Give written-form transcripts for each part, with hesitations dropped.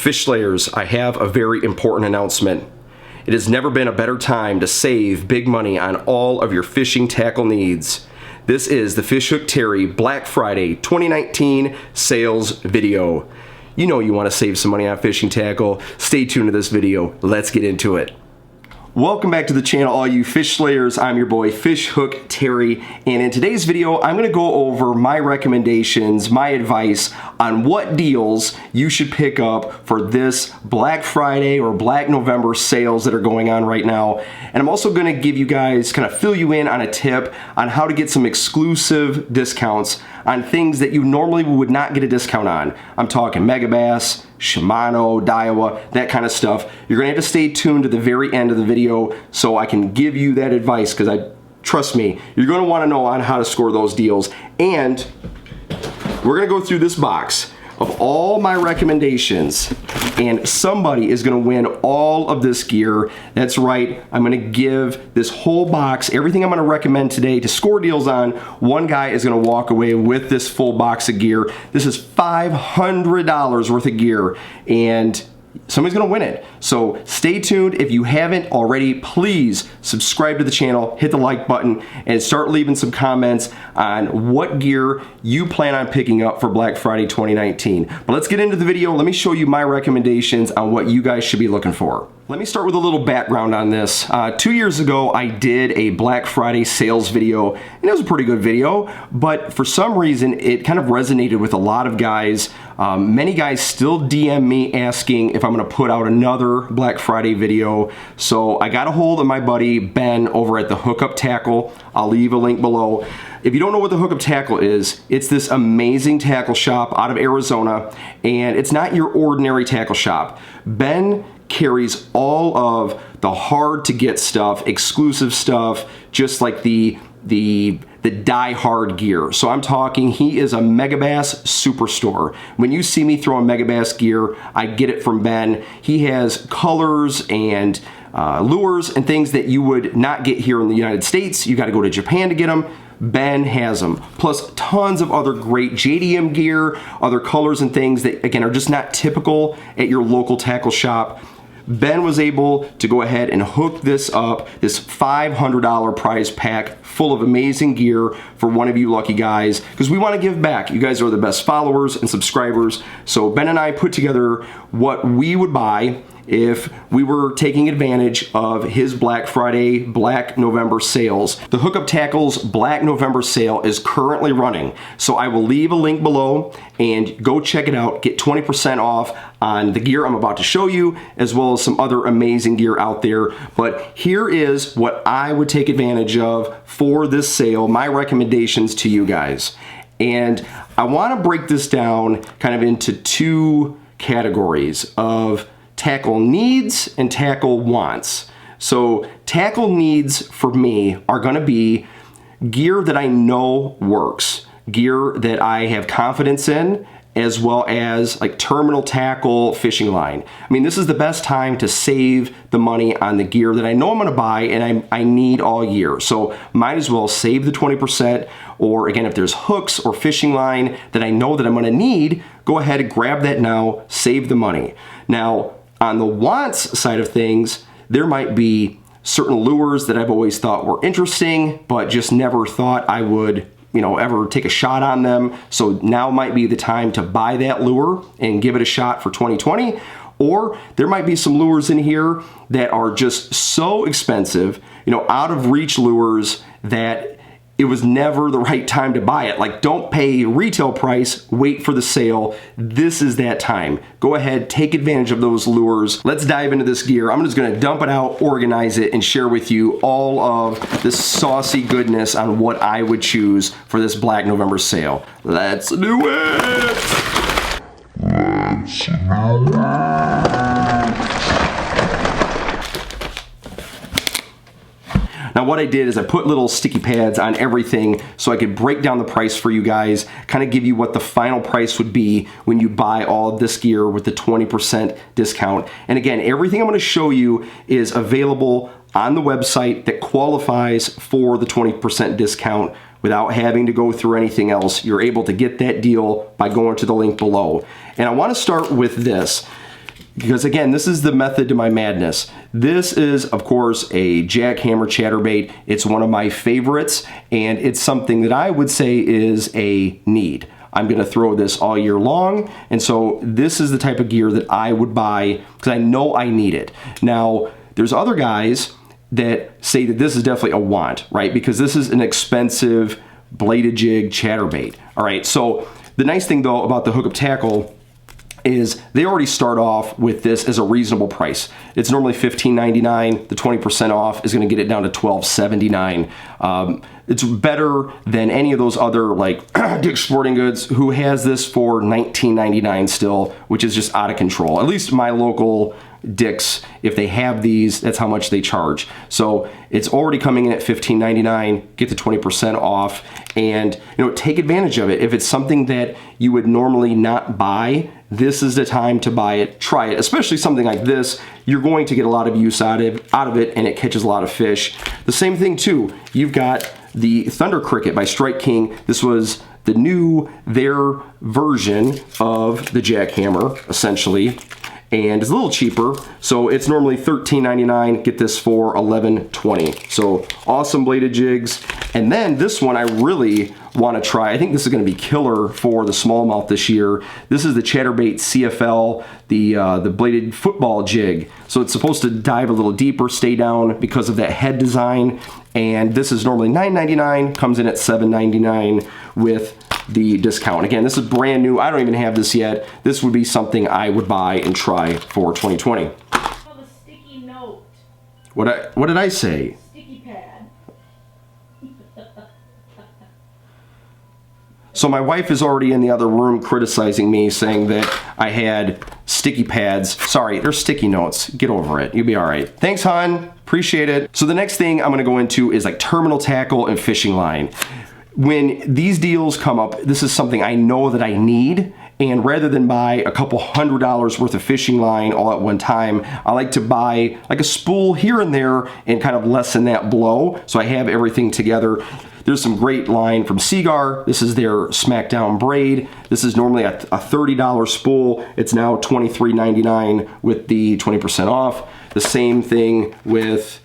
fish slayers, I have a very important announcement. It has never been a better time to save big money on all of your fishing tackle needs. This is the Fishhook Terry Black Friday 2019 sales video. You know you want to save some money on fishing tackle. Stay tuned to this video. Let's get into it. Welcome back to the channel, all you fish slayers. I'm your boy Fishhook Terry, and in today's video I'm going to go over my recommendations, my advice on what deals you should pick up for this Black Friday or Black November sales that are going on right now. And I'm also going to give you guys, kind of fill you in on a tip on how to get some exclusive discounts on things that you normally would not get a discount on. I'm talking Megabass, Shimano, Daiwa, that kind of stuff. You're gonna have to stay tuned to the very end of the video so I can give you that advice, because trust me, you're gonna wanna know on how to score those deals. And we're gonna go through this box of all my recommendations, and somebody is gonna win all of this gear. That's right, I'm gonna give this whole box, everything I'm gonna recommend today to score deals on. One guy is gonna walk away with this full box of gear. This is $500 worth of gear, and somebody's gonna win it. So stay tuned. If you haven't already, please subscribe to the channel, hit the like button, and start leaving some comments on what gear you plan on picking up for Black Friday 2019. But let's get into the video. Let me show you my recommendations on what you guys should be looking for. Let me start with a little background on this. 2 years ago, I did a Black Friday sales video, and it was a pretty good video, but for some reason, it kind of resonated with a lot of guys. Many guys still DM me asking if I'm gonna put out another Black Friday video. So I got a hold of my buddy Ben over at the Hookup Tackle. I'll leave a link below. If you don't know what the Hookup Tackle is, it's this amazing tackle shop out of Arizona, and it's not your ordinary tackle shop. Ben carries all of the hard to get stuff, exclusive stuff, just like the die-hard gear. So I'm talking, he is a Megabass superstore. When you see me throwing Megabass gear, I get it from Ben. He has colors and lures and things that you would not get here in the United States. You got to go to Japan to get them. Ben has them, plus tons of other great JDM gear, other colors and things that, again, are just not typical at your local tackle shop. Ben was able to go ahead and hook this up, this $500 prize pack full of amazing gear for one of you lucky guys, because we want to give back. You guys are the best followers and subscribers. So Ben and I put together what we would buy if we were taking advantage of his Black Friday, Black November sales. The Hookup Tackle's Black November sale is currently running, so I will leave a link below and go check it out. Get 20% off on the gear I'm about to show you, as well as some other amazing gear out there. But here is what I would take advantage of for this sale, my recommendations to you guys. And I want to break this down kind of into two categories of tackle needs and tackle wants. So tackle needs for me are gonna be gear that I know works, gear that I have confidence in, as well as like terminal tackle fishing line. I mean, this is the best time to save the money on the gear that I know I'm gonna buy and I need all year. So might as well save the 20%, or again, if there's hooks or fishing line that I know that I'm gonna need, go ahead and grab that now, save the money. Now, on the wants side of things, there might be certain lures that I've always thought were interesting, but just never thought I would, ever take a shot on them. So now might be the time to buy that lure and give it a shot for 2020. Or there might be some lures in here that are just so expensive, out of reach lures that it was never the right time to buy it. Like, don't pay retail price, wait for the sale. This is that time. Go ahead, take advantage of those lures. Let's dive into this gear. I'm just gonna dump it out, organize it, and share with you all of this saucy goodness on what I would choose for this Black November sale. Let's do it! Let's do it! Now what I did is I put little sticky pads on everything so I could break down the price for you guys, kind of give you what the final price would be when you buy all of this gear with the 20% discount. And again, everything I'm going to show you is available on the website that qualifies for the 20% discount without having to go through anything else. You're able to get that deal by going to the link below. And I want to start with this. because again, this is the method to my madness. This is, of course, a jackhammer chatterbait. It's one of my favorites, and it's something that I would say is a need. I'm gonna throw this all year long, and so this is the type of gear that I would buy because I know I need it. Now, there's other guys that say that this is definitely a want, right? Because this is an expensive bladed jig chatterbait. All right, so the nice thing though about the hookup tackle is they already start off with this as a reasonable price. It's normally $15.99. The 20% off is going to get it down to $12.79. It's better than any of those other like Dick's Sporting Goods who has this for $19.99 still, which is just out of control. At least my local Dick's, if they have these, that's how much they charge. So it's already coming in at $15.99, get the 20% off, and take advantage of it. If it's something that you would normally not buy, this is the time to buy it, try it, especially something like this. You're going to get a lot of use out of it, and it catches a lot of fish. The same thing too, you've got the Thunder Cricket by Strike King. This was their version of the jackhammer, essentially. And it's a little cheaper, so it's normally $13.99. Get this for $11.20. So awesome bladed jigs. And then this one I really want to try. I think this is going to be killer for the smallmouth this year. This is the Chatterbait CFL, the bladed football jig. So it's supposed to dive a little deeper, stay down because of that head design. And this is normally $9.99, comes in at $7.99 with the discount. Again, this is brand new. I don't even have this yet. This would be something I would buy and try for 2020. Oh, the sticky note. What did I say? Sticky pad. So my wife is already in the other room criticizing me, saying that I had sticky pads. Sorry, they're sticky notes. Get over it. You'll be all right. Thanks, hon. Appreciate it. So the next thing I'm going to go into is like terminal tackle and fishing line. When these deals come up, this is something I know that I need, and rather than buy a couple $100 worth of fishing line all at one time, I like to buy like a spool here and there and kind of lessen that blow, so I have everything together. There's some great line from Seagar. This is their Smackdown braid. This is normally a $30 spool. It's now $23.99 with the 20% off. The same thing with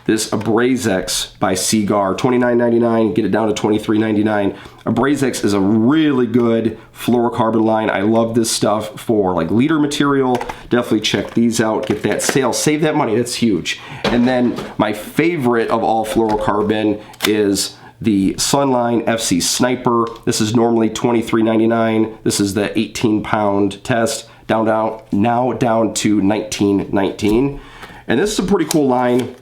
this Abrazex by Seagar, $29.99, get it down to $23.99. Abrazex is a really good fluorocarbon line. I love this stuff for like leader material. Definitely check these out, get that sale, save that money, that's huge. And then my favorite of all fluorocarbon is the Sunline FC Sniper. This is normally $23.99. This is the 18-pound test, now down to $19.19. And this is a pretty cool line.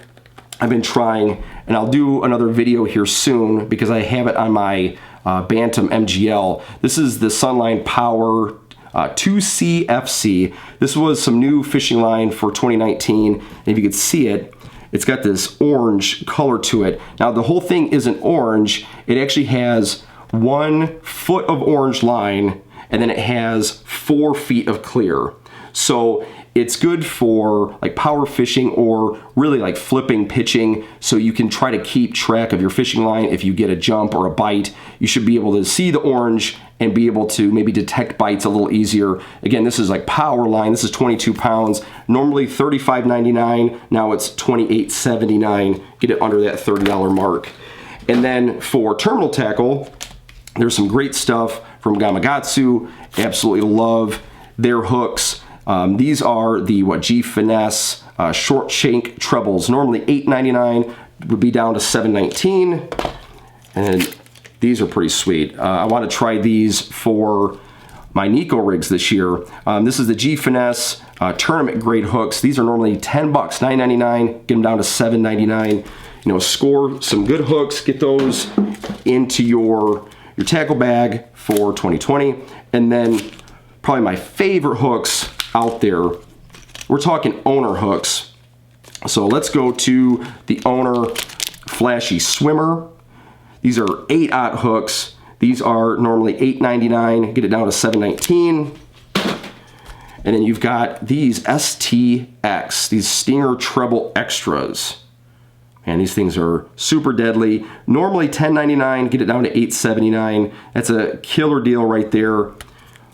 I've been trying, and I'll do another video here soon because I have it on my Bantam MGL. This is the Sunline Power 2CFC. This was some new fishing line for 2019, and if you could see it, it's got this orange color to it. Now the whole thing isn't orange, it actually has 1 foot of orange line, and then it has 4 feet of clear. So it's good for like power fishing or really like flipping pitching, so you can try to keep track of your fishing line. If you get a jump or a bite, you should be able to see the orange and be able to maybe detect bites a little easier. Again, this is like power line. This is 22 pounds, normally $35.99. Now it's $28.79. Get it under that $30 mark. And then for terminal tackle, there's some great stuff from Gamakatsu. Absolutely love their hooks. These are the G Finesse short shank trebles. Normally $8.99, would be down to $7.19, and these are pretty sweet. I want to try these for my Nico rigs this year. This is the G Finesse tournament grade hooks. These are normally $10, $9.99. Get them down to $7.99. Score some good hooks. Get those into your tackle bag for 2020, and then probably my favorite hooks out there, we're talking owner hooks. So let's go to the owner Flashy Swimmer. These are 8/0 hooks. These are normally $8.99. Get it down to $7.19. And then you've got these STX, these Stinger Treble Extras. And these things are super deadly. Normally $10.99. Get it down to $8.79. That's a killer deal right there.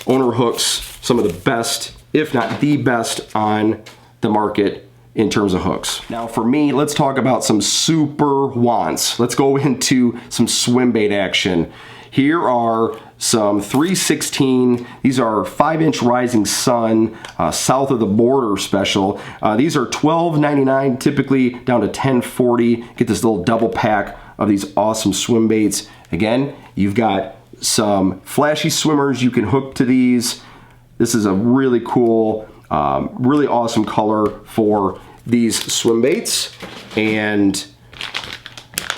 Owner hooks, some of the best if not the best on the market in terms of hooks. Now for me, let's talk about some super wants. Let's go into some swim bait action. Here are some 316. These are 5-inch Rising Sun, south of the border special. These are $12.99, typically down to $10.40. Get this little double pack of these awesome swim baits. Again, you've got some flashy swimmers you can hook to these. This is a really cool, really awesome color for these swim baits, and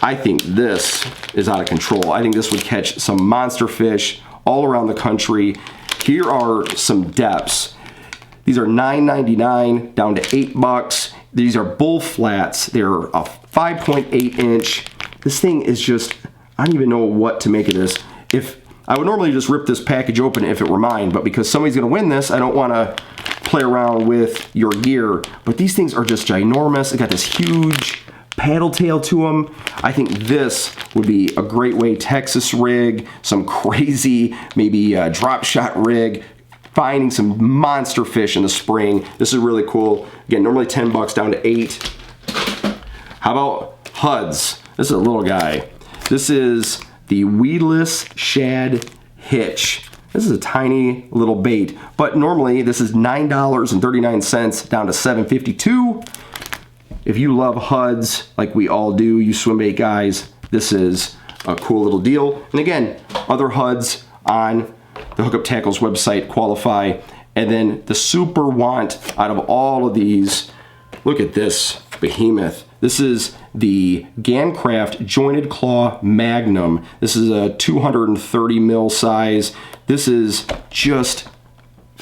I think this is out of control. I think this would catch some monster fish all around the country. Here are some depths. These are $9.99 down to $8. These are bull flats. They're a 5.8 inch. This thing is just, I don't even know what to make of this. If I would normally just rip this package open if it were mine, but because somebody's gonna win this, I don't wanna play around with your gear. But these things are just ginormous. They got this huge paddle tail to them. I think this would be a great way, Texas rig, some crazy, maybe drop shot rig, finding some monster fish in the spring. This is really cool. Again, normally 10 bucks down to 8. How about Huds? This is a little guy. This is the weedless shad hitch. This is a tiny little bait, but normally this is $9.39 down to $7.52. If you love Huds like we all do, you swim bait guys, this is a cool little deal. And again, other Huds on the Hookup Tackles website qualify. And then the super want out of all of these, look at this behemoth. This is the Gancraft Jointed Claw Magnum. This is a 230 mil size. This is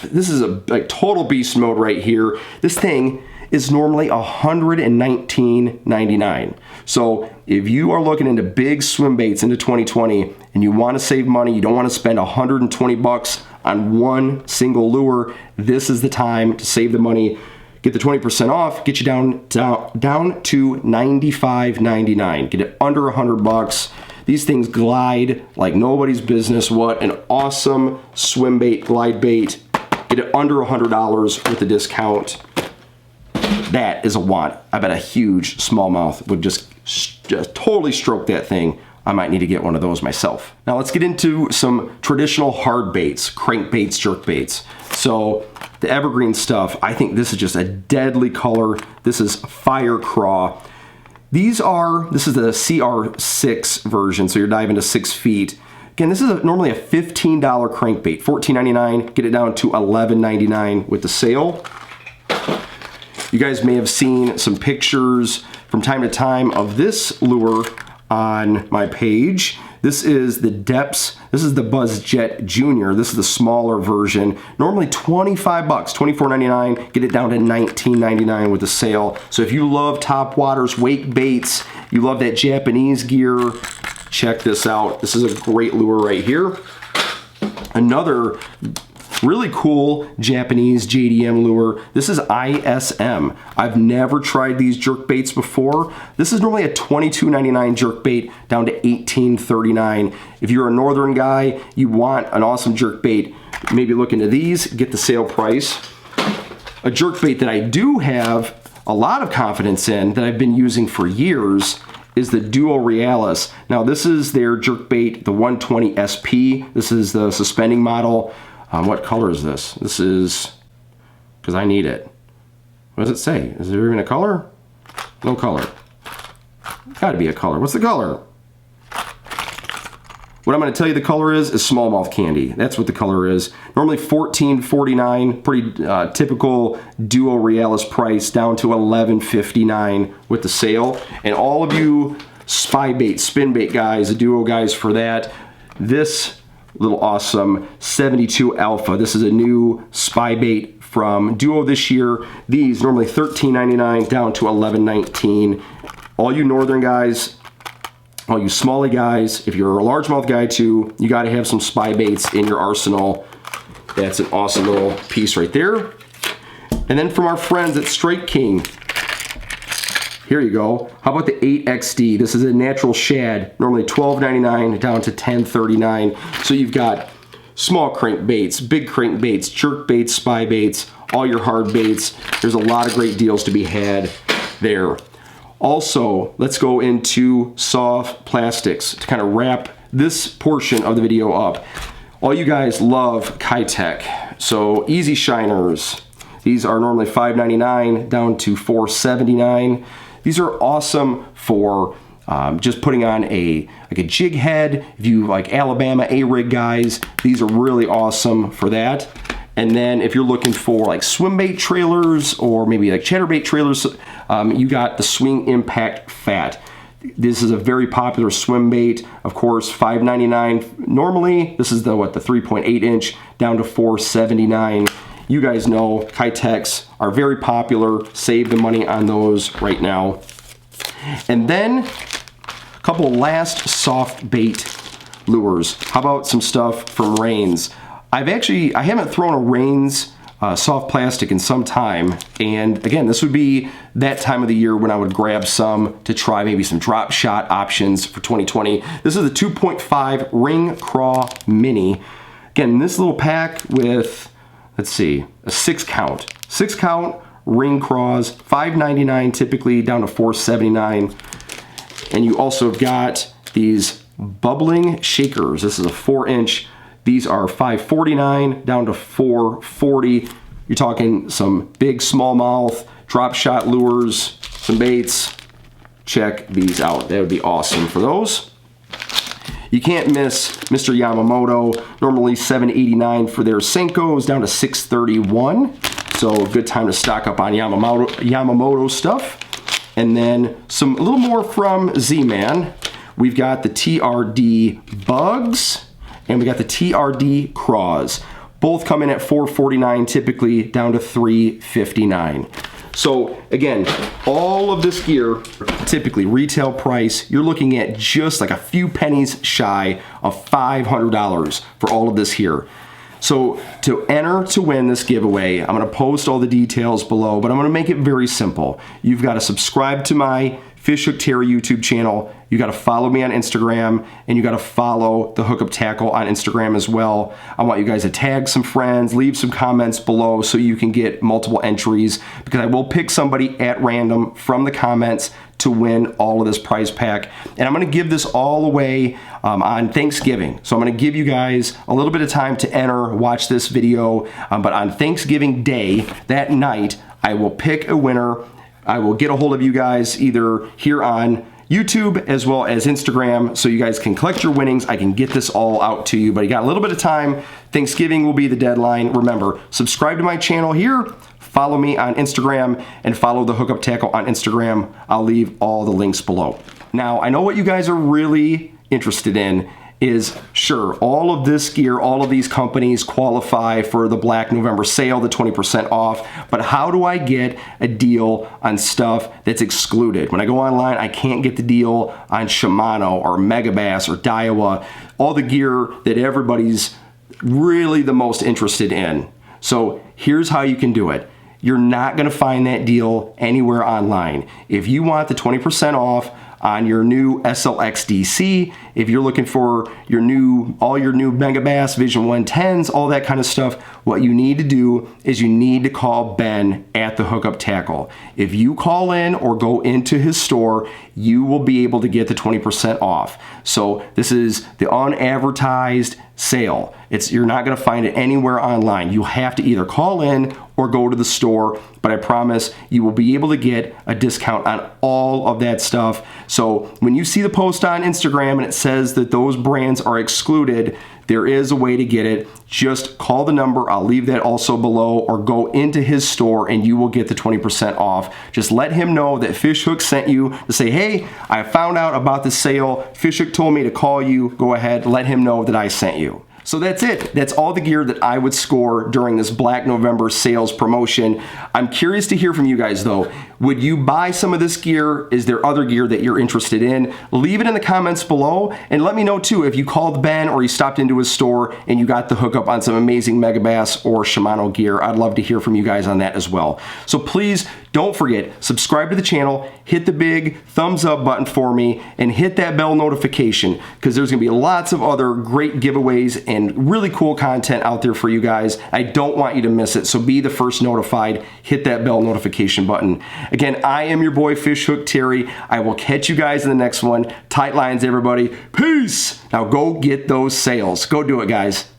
a like total beast mode right here. This thing is normally $119.99. So if you are looking into big swim baits into 2020 and you want to save money, you don't want to spend 120 bucks on one single lure, this is the time to save the money. Get the 20% off, get you down to $95.99. Get it under 100 bucks. These things glide like nobody's business. What an awesome swim bait, glide bait. Get it under $100 with the discount. That is a want. I bet a huge smallmouth would just totally stroke that thing. I might need to get one of those myself. Now let's get into some traditional hard baits, crankbaits, jerkbaits. So the evergreen stuff, I think this is just a deadly color. This is Fire Craw. This is the CR6 version, so you're diving to 6 feet. Again, this is normally a $15 crankbait, $14.99. Get it down to $11.99 with the sale. You guys may have seen some pictures from time to time of this lure on my page. This is the Depths. This is the Buzz Jet Junior. This is the smaller version. Normally 25 bucks, $24.99. Get it down to $19.99 with the sale. So if you love top waters, wake baits, you love that Japanese gear, check this out. This is a great lure right here. Another really cool Japanese JDM lure. This is ISM. I've never tried these jerk baits before. This is normally a $22.99 jerk bait down to $18.39. If you're a northern guy, you want an awesome jerk bait, maybe look into these, get the sale price. A jerk bait that I do have a lot of confidence in, that I've been using for years, is the Duo Realis. Now this is their jerk bait, the 120 SP. This is the suspending model. What color is this? This is, because I need it. What does it say? Is there even a color? No color. Gotta be a color. What's the color? What I'm gonna tell you the color is smallmouth candy. That's what the color is. Normally $14.49, pretty typical Duo Realis price, down to $11.59 with the sale. And all of you spy bait, spin bait guys, the Duo guys for that, this little awesome 72 Alpha. This is a new spy bait from Duo this year. These normally $13.99 down to $11.19. All you northern guys, all you smally guys, if you're a largemouth guy too, you got to have some spy baits in your arsenal. That's an awesome little piece right there. And then from our friends at Strike King, here you go. How about the 8XD? This is a natural shad, normally $12.99 down to $10.39. So you've got small crankbaits, big crankbaits, jerk baits, spy baits, all your hard baits. There's a lot of great deals to be had there. Also, let's go into soft plastics to kind of wrap this portion of the video up. All you guys love Kitech, so easy shiners. These are normally $5.99 down to $4.79. These are awesome for just putting on a jig head. If you like Alabama A-rig guys, these are really awesome for that. And then if you're looking for like swim bait trailers or maybe like chatterbait trailers, you got the Swing Impact Fat. This is a very popular swim bait. Of course, $5.99 normally. This is the 3.8 inch down to $4.79. You guys know Kitechs are very popular. Save the money on those right now. And then a couple last soft bait lures. How about some stuff from Rains? I haven't thrown a Rains soft plastic in some time, and again, this would be that time of the year when I would grab some to try maybe some drop shot options for 2020. This is the 2.5 Ring Craw Mini. Again, this little pack with, let's see, a 6 count ring craws, $5.99 typically down to $4.79. And you also have got these bubbling shakers. This is a 4-inch. These are $5.49 down to $4.40. You're talking some big smallmouth drop shot lures, some baits. Check these out. That would be awesome for those. You can't miss Mr. Yamamoto. Normally $7.89 for their Senkos, down to $6.31. So good time to stock up on Yamamoto stuff. And then a little more from Z-Man. We've got the TRD Bugs and we got the TRD Craws. Both come in at $4.49 typically, down to $3.59. So again, all of this gear, typically retail price, you're looking at just like a few pennies shy of $500 for all of this here. So to enter to win this giveaway, I'm gonna post all the details below, but I'm gonna make it very simple. You've gotta subscribe to my Fishhook Terry YouTube channel. You gotta follow me on Instagram, and you gotta follow the Hookup Tackle on Instagram as well. I want you guys to tag some friends, leave some comments below so you can get multiple entries, because I will pick somebody at random from the comments to win all of this prize pack. And I'm gonna give this all away on Thanksgiving. So I'm gonna give you guys a little bit of time to enter, watch this video, but on Thanksgiving Day, that night, I will pick a winner. I will get a hold of you guys either here on YouTube as well as Instagram, so you guys can collect your winnings. I can get this all out to you, but you got a little bit of time. Thanksgiving will be the deadline. Remember, subscribe to my channel here, follow me on Instagram, and follow the Hookup Tackle on Instagram. I'll leave all the links below. Now, I know what you guys are really interested in is, sure, all of this gear, all of these companies qualify for the Black November sale, the 20% off, but how do I get a deal on stuff that's excluded? When I go online, I can't get the deal on Shimano or Megabass or Daiwa, all the gear that everybody's really the most interested in. So here's how you can do it. You're not gonna find that deal anywhere online. If you want the 20% off on your new SLX DC, if you're looking for all your new Megabass Vision 110s, all that kind of stuff, what you need to do is you need to call Ben at the Hookup Tackle. If you call in or go into his store, you will be able to get the 20% off. So this is the unadvertised sale. You're not gonna find it anywhere online. You have to either call in or go to the store, but I promise you will be able to get a discount on all of that stuff. So when you see the post on Instagram and it says that those brands are excluded, there is a way to get it. Just call the number, I'll leave that also below, or go into his store and you will get the 20% off. Just let him know that Fishhook sent you to say, hey, I found out about the sale. Fishhook told me to call you. Go ahead, let him know that I sent you. So that's it. That's all the gear that I would score during this Black November sales promotion. I'm curious to hear from you guys though. Would you buy some of this gear? Is there other gear that you're interested in? Leave it in the comments below, and let me know too if you called Ben or you stopped into his store and you got the hookup on some amazing Megabass or Shimano gear. I'd love to hear from you guys on that as well. So please don't forget, subscribe to the channel, hit the big thumbs up button for me, and hit that bell notification, because there's gonna be lots of other great giveaways and and really cool content out there for you guys. I don't want you to miss it, so be the first notified. Hit that bell notification button. Again, I am your boy Fishhook Terry. I will catch you guys in the next one. Tight lines, everybody. Peace! Now go get those sales. Go do it, guys.